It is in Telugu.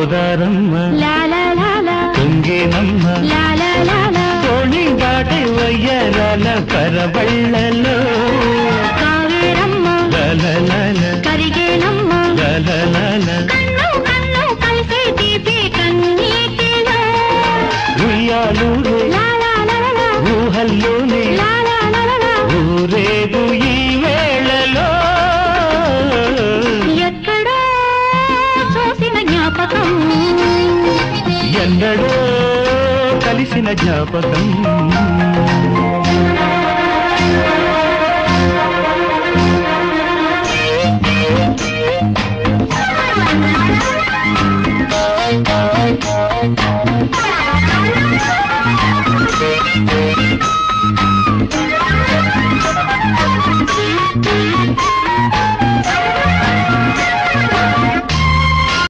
గోదారమ్మ తుంగేనమ్మ తోణి దాటి వయ్యరాల పరబళ్ళలో కావేరమ్మ కరిగేనమ్మ కలిసే తీపి కన్నీటిలో ఉయ్యాలూరు ఊహల్లోనే ఊరేగు ఈ వేళలో ఎక్కడో చూసిన జ్ఞాపకం ఎన్నడో కలిసిన జ్ఞాపకం